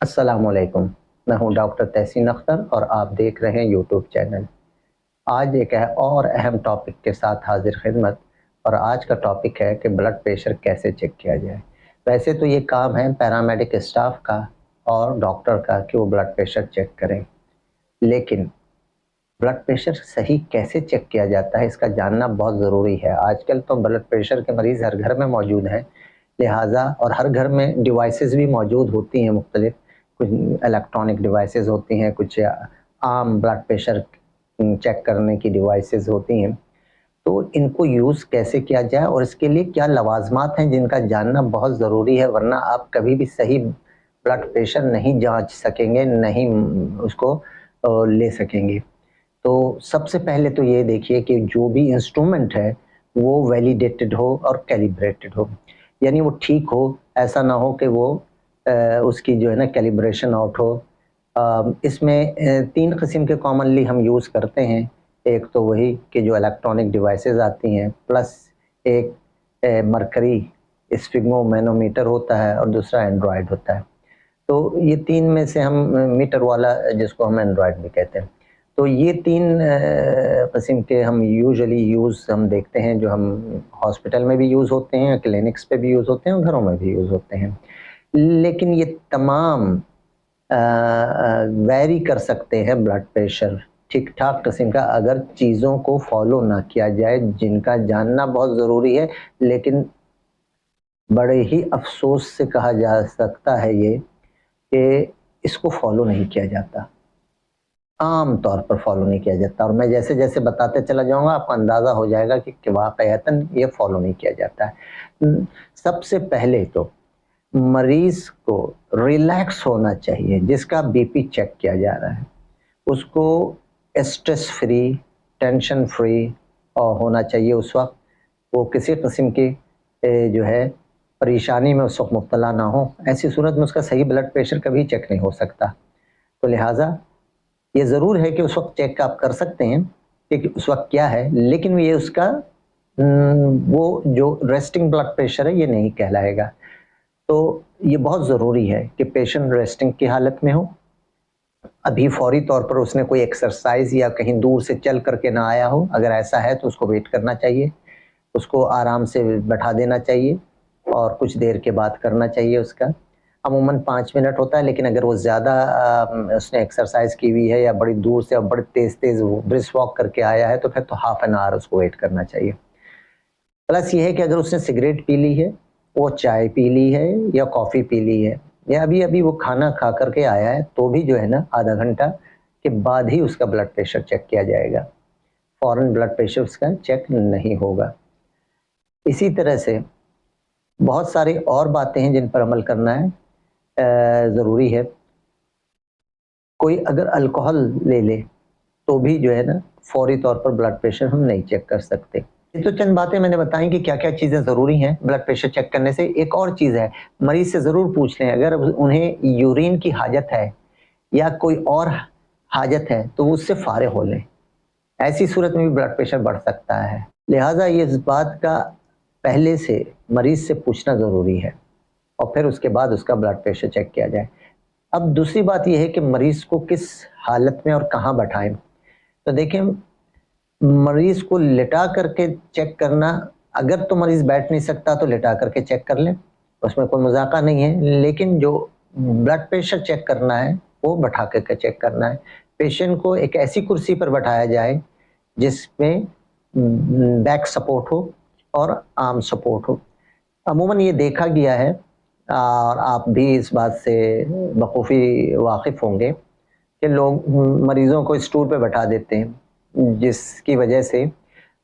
अस्सलामुअलैकुम। मैं हूं डॉक्टर तहसीन अख्तर और आप देख रहे हैं यूट्यूब चैनल। आज एक और अहम टॉपिक के साथ हाजिर खिदमत। और आज का टॉपिक है कि ब्लड प्रेशर कैसे चेक किया जाए। वैसे तो ये काम है पैरामेडिक स्टाफ का और डॉक्टर का कि वो ब्लड प्रेशर चेक करें, लेकिन ब्लड प्रेशर सही कैसे चेक किया जाता है इसका जानना बहुत ज़रूरी है। आजकल तो ब्लड प्रेशर के मरीज़ हर घर में मौजूद हैं, लिहाजा और हर घर में डिवाइसेस भी मौजूद होती हैं मुख्तलिफ। कुछ इलेक्ट्रॉनिक डिवाइसेस होती हैं, कुछ आम ब्लड प्रेशर चेक करने की डिवाइसेस होती हैं। तो इनको यूज़ कैसे किया जाए और इसके लिए क्या लवाजमात हैं जिनका जानना बहुत ज़रूरी है, वरना आप कभी भी सही ब्लड प्रेशर नहीं जांच सकेंगे, नहीं उसको ले सकेंगे। तो सबसे पहले तो ये देखिए कि जो भी इंस्ट्रूमेंट है वो वैलिडेटेड हो और कैलिब्रेटेड हो, यानी वो ठीक हो, ऐसा ना हो कि वो उसकी जो है ना कैलिब्रेशन आउट हो। इसमें 3 किस्म के कॉमनली हम यूज़ करते हैं। एक तो वही कि जो इलेक्ट्रॉनिक डिवाइसेस आती हैं, प्लस एक मरकरी स्फिग्मोमैनोमीटर होता है और दूसरा एंड्रॉयड होता है। तो ये 3 में से हम मीटर वाला जिसको हम एंड्रॉयड भी कहते हैं, तो ये 3 किस्म के हम हम देखते हैं, जो हम हॉस्पिटल में भी यूज़ होते हैं, क्लिनिक्स पे भी यूज़ होते हैं और घरों में भी यूज़ होते हैं। लेकिन ये तमाम वैरी कर सकते हैं ब्लड प्रेशर ठीक-ठाक किस्म का, अगर चीज़ों को फॉलो ना किया जाए, जिनका जानना बहुत ज़रूरी है। लेकिन बड़े ही अफ़सोस से कहा जा सकता है ये कि इसको फॉलो नहीं किया जाता, आम तौर पर फॉलो नहीं किया जाता। और मैं जैसे-जैसे बताते चला जाऊँगा आपको अंदाज़ा हो जाएगा कि वाक़ईतन ये फॉलो नहीं किया जाता है। सबसे पहले तो मरीज़ को रिलैक्स होना चाहिए, जिसका बीपी चेक किया जा रहा है उसको स्ट्रेस फ्री, टेंशन फ्री होना चाहिए। उस वक़्त वो किसी किस्म की जो है परेशानी में उस वक़्त मुब्तला ना हो। ऐसी सूरत में उसका सही ब्लड प्रेशर कभी चेक नहीं हो सकता। तो लिहाजा ये ज़रूर है कि उस वक़्त चेक आप कर सकते हैं कि उस वक़्त क्या है, लेकिन ये उसका वो जो रेस्टिंग ब्लड प्रेशर है ये नहीं कहलाएगा। तो ये बहुत ज़रूरी है कि पेशेंट रेस्टिंग की हालत में हो, अभी फ़ौरी तौर पर उसने कोई एक्सरसाइज़ या कहीं दूर से चल करके ना आया हो। अगर ऐसा है तो उसको वेट करना चाहिए, उसको आराम से बैठा देना चाहिए और कुछ देर के बाद करना चाहिए उसका। अमूमन 5 मिनट होता है, लेकिन अगर वो ज़्यादा उसने एक्सरसाइज़ की हुई है या बड़ी दूर से और बड़ी तेज़-तेज़ ब्रिस्क वॉक करके आया है तो फिर तो हाफ़ एन आवर उसको वेट करना चाहिए। प्लस ये है कि अगर उसने सिगरेट पी ली है, वो चाय पी ली है या कॉफ़ी पी ली है या अभी-अभी वो खाना खा कर के आया है, तो भी जो है ना आधा घंटा के बाद ही उसका ब्लड प्रेशर चेक किया जाएगा। फ़ौरन ब्लड प्रेशर उसका चेक नहीं होगा। इसी तरह से बहुत सारी और बातें हैं जिन पर अमल करना है, ज़रूरी है। कोई अगर अल्कोहल ले ले तो भी जो है ना फ़ौरी तौर पर ब्लड प्रेशर हम नहीं चेक कर सकते। ये तो चंद बातें मैंने बताई कि क्या-क्या चीज़ें ज़रूरी हैं ब्लड प्रेशर चेक करने से। एक और चीज़ है, मरीज़ से ज़रूर पूछ लें अगर उन्हें यूरिन की हाजत है या कोई और हाजत है तो वो उससे फ़ारिग हो लें। ऐसी सूरत में भी ब्लड प्रेशर बढ़ सकता है। लिहाजा ये इस बात का पहले से मरीज़ से पूछना ज़रूरी है और फिर उसके बाद उसका ब्लड प्रेशर चेक किया जाए। अब दूसरी बात ये है कि मरीज़ को किस हालत में और कहाँ बैठाएँ। तो देखिए, मरीज़ को लिटा करके चेक करना, अगर तो मरीज़ बैठ नहीं सकता तो लिटा करके चेक कर लें, उसमें कोई मज़ाक़ा नहीं है। लेकिन जो ब्लड प्रेशर चेक करना है वो बैठा करके चेक करना है। पेशेंट को एक ऐसी कुर्सी पर बैठाया जाए जिसमें बैक सपोर्ट हो और आर्म सपोर्ट हो। अमूमन ये देखा गया है और आप भी इस बात से बखूबी वाकिफ़ होंगे कि लोग मरीज़ों को स्टूल पे बैठा देते हैं, जिसकी वजह से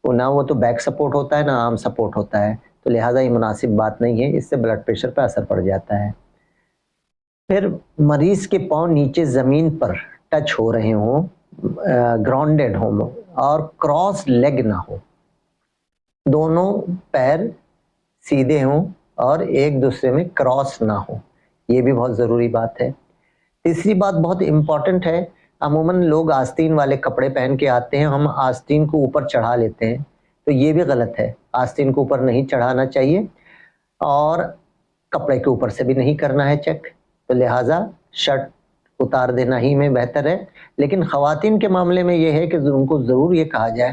वो तो बैक सपोर्ट होता है ना आर्म सपोर्ट होता है, तो लिहाजा ये मुनासिब बात नहीं है, इससे ब्लड प्रेशर पे असर पड़ जाता है। फिर मरीज़ के पाँव नीचे ज़मीन पर टच हो रहे हों, ग्राउंडेड हों और क्रॉस लेग ना हो, दोनों पैर सीधे हों और एक दूसरे में क्रॉस ना हो, ये भी बहुत ज़रूरी बात है। तीसरी बात बहुत इम्पॉर्टेंट है, अमूमन लोग आस्तीन वाले कपड़े पहन के आते हैं, हम आस्तीन को ऊपर चढ़ा लेते हैं, तो ये भी गलत है। आस्तीन को ऊपर नहीं चढ़ाना चाहिए और कपड़े के ऊपर से भी नहीं करना है चेक। تو لہٰذا شرٹ اتار دینا ہی میں بہتر ہے. لیکن خواتین کے معاملے میں یہ ہے کہ ان کو ضرور یہ کہا جائے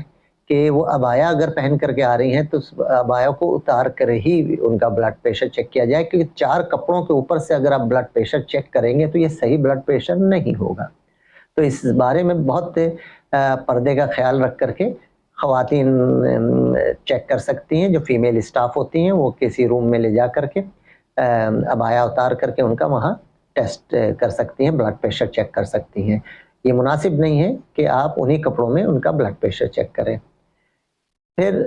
کہ وہ عبایا اگر پہن کر کے آ رہی ہیں تو عبایا کو اتار کر ہی ان کا بلڈ پریشر چیک کیا جائے، کیونکہ 4 کپڑوں کے اوپر سے اگر آپ بلڈ پریشر چیک کریں گے تو یہ صحیح بلڈ پریشر نہیں ہوگا. تو اس بارے میں بہت پردے کا خیال رکھ کر کے خواتین چیک کر سکتی ہیں. جو فیمیل اسٹاف ہوتی ہیں وہ کسی روم میں لے جا کر کے عبایا اتار کر کے ان کا وہاں ٹیسٹ کر سکتی ہیں، بلڈ پریشر چیک کر سکتی ہیں. یہ مناسب نہیں ہے کہ آپ انہی کپڑوں میں ان کا بلڈ پریشر چیک کریں. پھر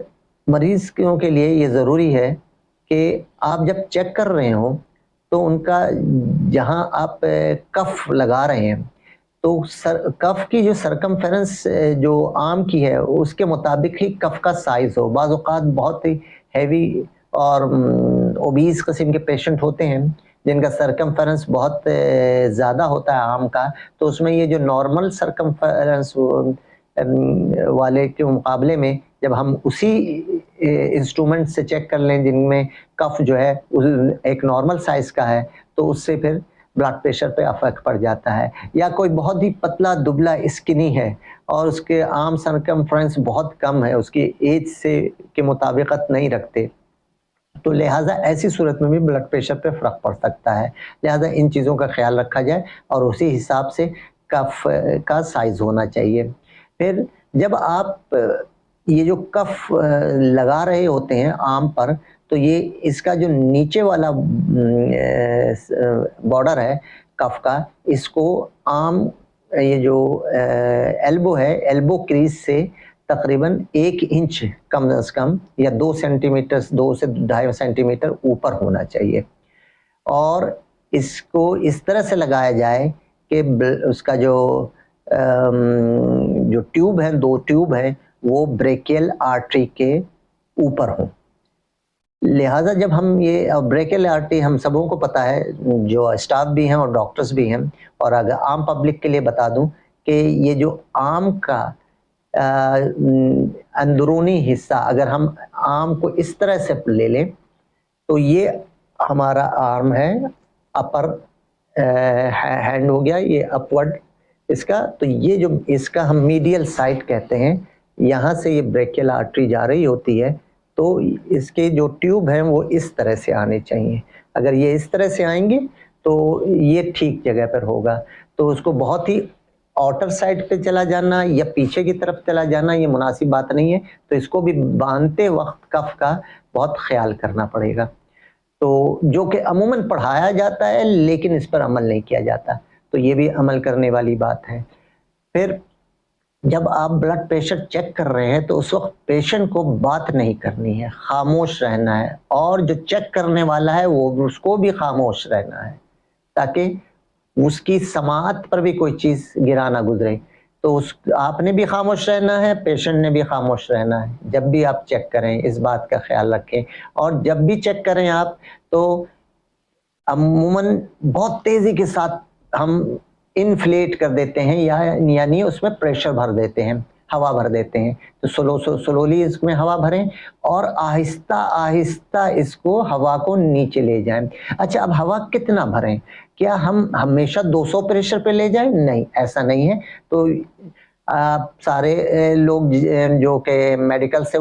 مریض کے لیے یہ ضروری ہے کہ آپ جب چیک کر رہے ہوں تو ان کا جہاں آپ کف لگا رہے ہیں تو کف کی جو سرکمفرنس جو عام کی ہے اس کے مطابق ہی کف کا سائز ہو. بعض اوقات بہت ہی ہیوی اور اوبیز قسم کے پیشنٹ ہوتے ہیں جن کا سرکمفرنس بہت زیادہ ہوتا ہے عام کا، تو اس میں یہ جو نارمل سرکمفرنس والے کے مقابلے میں جب ہم اسی انسٹرومنٹ سے چیک کر لیں جن میں کف جو ہے ایک نارمل سائز کا ہے تو اس سے پھر بلڈ پریشر پہ افیکٹ پڑ جاتا ہے. یا کوئی بہت ہی پتلا دبلا اسکنی ہے اور اس کے عام سرکمفرنس بہت کم ہے، اس کی ایج سے کے مطابقت نہیں رکھتے، تو لہٰذا ایسی صورت میں بھی بلڈ پریشر پہ فرق پڑ سکتا ہے. لہٰذا ان چیزوں کا خیال رکھا جائے اور اسی حساب سے کف کا سائز ہونا چاہیے. پھر جب آپ یہ جو کف لگا رہے ہوتے ہیں عام پر تو یہ اس کا جو نیچے والا بارڈر ہے کف کا، اس کو عام یہ جو ایلبو ہے، ایلبو کریز سے تقریباً 1 انچ کم از کم یا 2 سینٹی میٹر 2 سے 2.5 سینٹی میٹر اوپر ہونا چاہیے. اور اس کو اس طرح سے لگایا جائے کہ اس کا جو ٹیوب ہے، 2 ٹیوب ہیں، وہ بریکیل آرٹری کے اوپر ہوں. لہٰذا جب ہم یہ بریکیل آرٹری ہم سبوں کو پتہ ہے، جو اسٹاف بھی ہیں اور ڈاکٹرز بھی ہیں، اور اگر عام پبلک کے لیے بتا دوں کہ یہ جو آم کا اندرونی حصہ اگر ہم آم کو اس طرح سے لے لیں تو یہ ہمارا آرم ہے، اپر ہینڈ ہو گیا یہ اپورڈ اس کا، تو یہ جو اس کا ہم میڈیل سائٹ کہتے ہیں، یہاں سے یہ بریکیل آرٹری جا رہی ہوتی ہے تو اس کے جو ٹیوب ہیں وہ اس طرح سے آنے چاہیے. اگر یہ اس طرح سے آئیں گے تو یہ ٹھیک جگہ پر ہوگا. تو اس کو بہت ہی آؤٹر سائڈ پہ چلا جانا یا پیچھے کی طرف چلا جانا یہ مناسب بات نہیں ہے. تو اس کو بھی باندھتے وقت کف کا بہت خیال کرنا پڑے گا، تو جو کہ عموماً پڑھایا جاتا ہے لیکن اس پر عمل نہیں کیا جاتا، تو یہ بھی عمل کرنے والی بات ہے. پھر جب آپ بلڈ پریشر چیک کر رہے ہیں تو اس وقت پیشنٹ کو بات نہیں کرنی ہے، خاموش رہنا ہے، اور جو چیک کرنے والا ہے وہ اس کو بھی خاموش رہنا ہے تاکہ اس کی سماعت پر بھی کوئی چیز گرا نہ گزرے. تو آپ نے بھی خاموش رہنا ہے، پیشنٹ نے بھی خاموش رہنا ہے. جب بھی آپ چیک کریں اس بات کا خیال رکھیں، اور جب بھی چیک کریں آپ تو عموماً بہت تیزی کے ساتھ ہم انفلیٹ کر دیتے ہیں، یعنی اس میں پریشر بھر دیتے ہیں، ہوا بھر دیتے ہیں. تو سلولی اس میں ہوا بھریں اور آہستہ آہستہ اس کو ہوا کو نیچے لے جائیں. اچھا، اب ہوا کتنا بھریں؟ کیا ہم ہمیشہ 200 پریشر پہ لے جائیں؟ نہیں، ایسا نہیں ہے. تو سارے لوگ جو کہ میڈیکل سے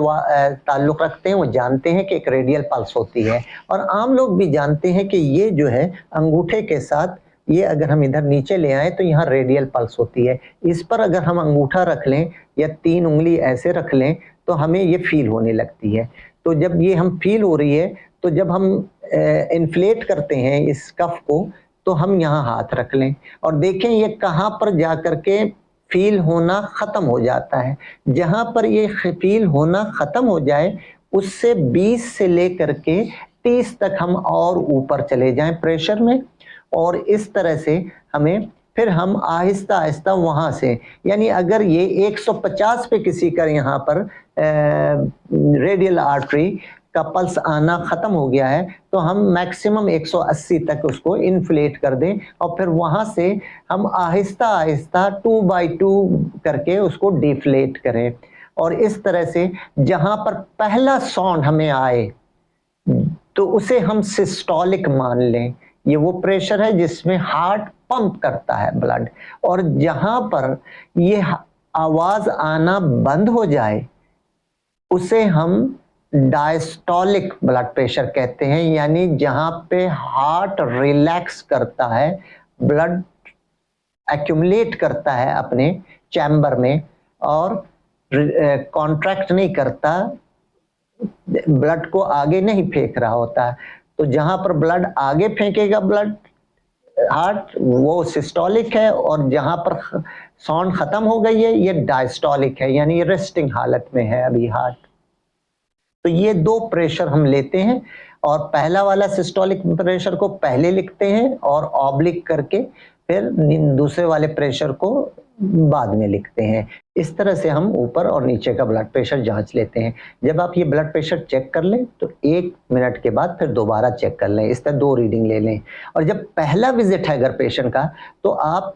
تعلق رکھتے ہیں وہ جانتے ہیں کہ ایک ریڈیل پلس ہوتی ہے، اور عام لوگ بھی جانتے ہیں کہ یہ جو ہے انگوٹھے کے ساتھ یہ اگر ہم ادھر نیچے لے آئیں تو یہاں ریڈیل پلس ہوتی ہے. اس پر اگر ہم انگوٹھا رکھ لیں یا 3 انگلی ایسے رکھ لیں تو ہمیں یہ فیل ہونے لگتی ہے. تو جب یہ ہم فیل ہو رہی ہے تو جب ہم انفلیٹ کرتے ہیں اس کف کو تو ہم یہاں ہاتھ رکھ لیں اور دیکھیں یہ کہاں پر جا کر کے فیل ہونا ختم ہو جاتا ہے. جہاں پر یہ فیل ہونا ختم ہو جائے اس سے 20 سے لے کر کے 30 تک ہم اور اوپر چلے جائیں پریشر میں، اور اس طرح سے ہمیں پھر ہم آہستہ آہستہ وہاں سے، یعنی اگر یہ 150 پہ کسی کا یہاں پر ریڈیل آرٹری کا پلس آنا ختم ہو گیا ہے تو ہم میکسیمم 180 تک اس کو انفلیٹ کر دیں، اور پھر وہاں سے ہم آہستہ آہستہ 2/2 کر کے اس کو ڈیفلیٹ کریں. اور اس طرح سے جہاں پر پہلا ساؤنڈ ہمیں آئے تو اسے ہم سسٹولک مان لیں، ये वो प्रेशर है जिसमें हार्ट पंप करता है ब्लड, और जहां पर ये आवाज आना बंद हो जाए उसे हम डायस्टोलिक ब्लड प्रेशर कहते हैं, यानी जहां पे हार्ट रिलैक्स करता है, ब्लड एक्यूमुलेट करता है अपने चैम्बर में और कॉन्ट्रैक्ट नहीं करता, ब्लड को आगे नहीं फेंक रहा होता। तो जहां पर ब्लड आगे फेंकेगा ब्लड हार्ट, वो सिस्टोलिक है, और जहां पर साउंड खत्म हो गई है ये डायस्टोलिक है, यानी रेस्टिंग हालत में है अभी हार्ट। तो ये दो प्रेशर हम लेते हैं, और पहला वाला सिस्टोलिक प्रेशर को पहले लिखते हैं और ऑब्लिक करके फिर दूसरे वाले प्रेशर को बाद में लिखते हैं। इस तरह से हम ऊपर और नीचे का ब्लड प्रेशर जांच लेते हैं। जब आप ये ब्लड प्रेशर चेक कर लें तो 1 मिनट के बाद फिर दोबारा चेक कर लें, इस तरह 2 रीडिंग ले लें। और जब पहला विजिट है अगर पेशेंट का, तो आप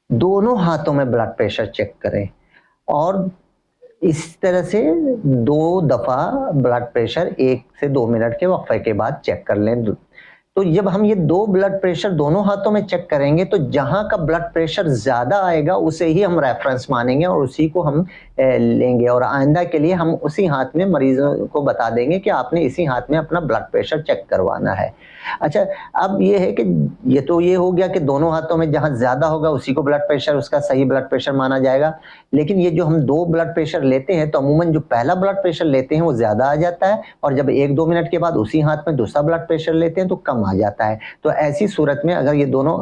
दोनों हाथों में ब्लड प्रेशर चेक करें, और इस तरह से 2 दफा ब्लड प्रेशर 1 से 2 मिनट के वक्फे के बाद चेक कर लें। तो जब हम ये 2 ब्लड प्रेशर दोनों हाथों में चेक करेंगे तो जहां का ब्लड प्रेशर ज्यादा आएगा उसे ही हम रेफरेंस मानेंगे और उसी को हम लेंगे, और आइंदा के लिए हम उसी हाथ में मरीजों को बता देंगे कि आपने इसी हाथ में अपना ब्लड प्रेशर चेक करवाना है। अच्छा, अब ये है कि ये तो ये हो गया कि दोनों हाथों में जहां ज्यादा होगा उसी को ब्लड प्रेशर, उसका सही ब्लड प्रेशर माना जाएगा। लेकिन ये जो हम 2 ब्लड प्रेशर लेते हैं तो अमूमन जो पहला ब्लड प्रेशर लेते हैं वो ज्यादा आ जाता है, और जब 1-2 मिनट के बाद उसी हाथ में दूसरा ब्लड प्रेशर लेते हैं तो कम आ जाता है। तो ऐसी सूरत में अगर ये दोनों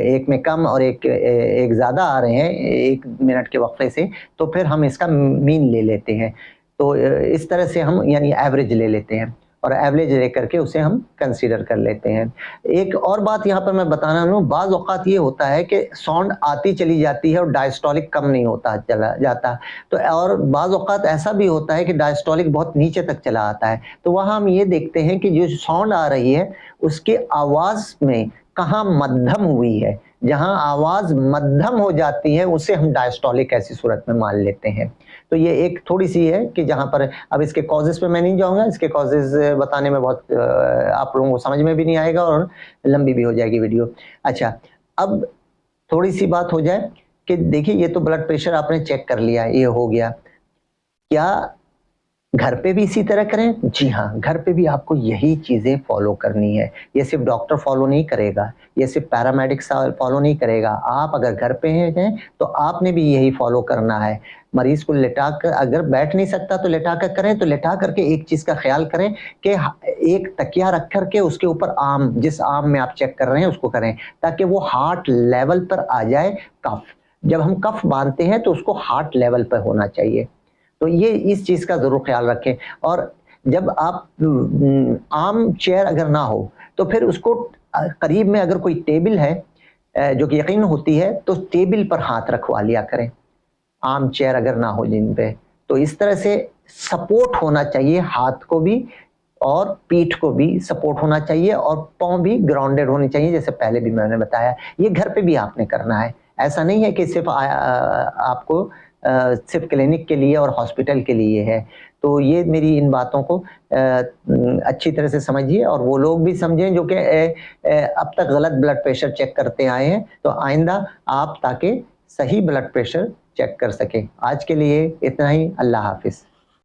एक में कम और एक ज्यादा आ रहे हैं 1 मिनट के वक्फे से, तो फिर हम इसका मीन ले लेते हैं। तो इस तरह से हम यानी एवरेज ले लेते हैं, और एवरेज लेकर के उसे हम कंसीडर कर लेते हैं। एक और बात यहाँ पर मैं बताना हूँ, बाज़ औक़ात ये होता है कि साउंड आती चली जाती है और डायस्टोलिक कम नहीं होता चला जाता, तो और बाज़ औक़ात ऐसा भी होता है कि डायस्टोलिक बहुत नीचे तक चला आता है। तो वहाँ हम ये देखते हैं कि जो साउंड आ रही है उसकी आवाज़ में कहाँ मध्यम हुई है, जहाँ आवाज़ मध्यम हो जाती है उसे हम डायस्टोलिक ऐसी सूरत में मान लेते हैं। तो ये एक थोड़ी सी है कि जहाँ पर, अब इसके कॉजेज़ पे मैं नहीं जाऊँगा, इसके कॉजेज़ बताने में बहुत आप लोगों को समझ में भी नहीं आएगा और लंबी भी हो जाएगी वीडियो। अच्छा, अब थोड़ी सी बात हो जाए कि देखिए ये तो ब्लड प्रेशर आपने चेक कर लिया, ये हो गया, क्या घर पे भी इसी तरह करें? जी हाँ, घर पे भी आपको यही चीज़ें फॉलो करनी है। ये सिर्फ डॉक्टर फॉलो नहीं करेगा, ये सिर्फ पैरामेडिक फॉलो नहीं करेगा। आप अगर घर पे हैं तो आपने भी यही फॉलो करना है। मरीज को लिटा कर, अगर बैठ नहीं सकता तो लिटा कर करें, तो लिटा करके एक चीज़ का ख्याल करें कि एक तकिया रख करके उसके ऊपर आम, जिस आम में आप चेक कर रहे हैं उसको करें, ताकि वो हार्ट लेवल पर आ जाए कफ। जब हम कफ बांधते हैं तो उसको हार्ट लेवल पर होना चाहिए। तो ये इस चीज़ का ज़रूर ख्याल रखें। और जब आप आम चेयर अगर ना हो तो फिर उसको करीब में अगर कोई टेबल है जो कि यकीन होती है, तो टेबल पर हाथ रखवा लिया करें, आम चेयर अगर ना हो जिन पे। तो इस तरह से सपोर्ट होना चाहिए, हाथ को भी और पीठ को भी सपोर्ट होना चाहिए, और पाँव भी ग्राउंडेड होनी चाहिए, जैसे पहले भी मैंने बताया। ये घर पे भी आपने करना है, ऐसा नहीं है कि सिर्फ आपको सिर्फ क्लिनिक के लिए और हॉस्पिटल के लिए है। तो ये मेरी इन बातों को अच्छी तरह से समझिए, और वो लोग भी समझें जो कि अब तक गलत ब्लड प्रेशर चेक करते आए हैं, तो आइंदा आप ताकि सही ब्लड प्रेशर चेक कर सकें। आज के लिए इतना ही, अल्लाह हाफिज़।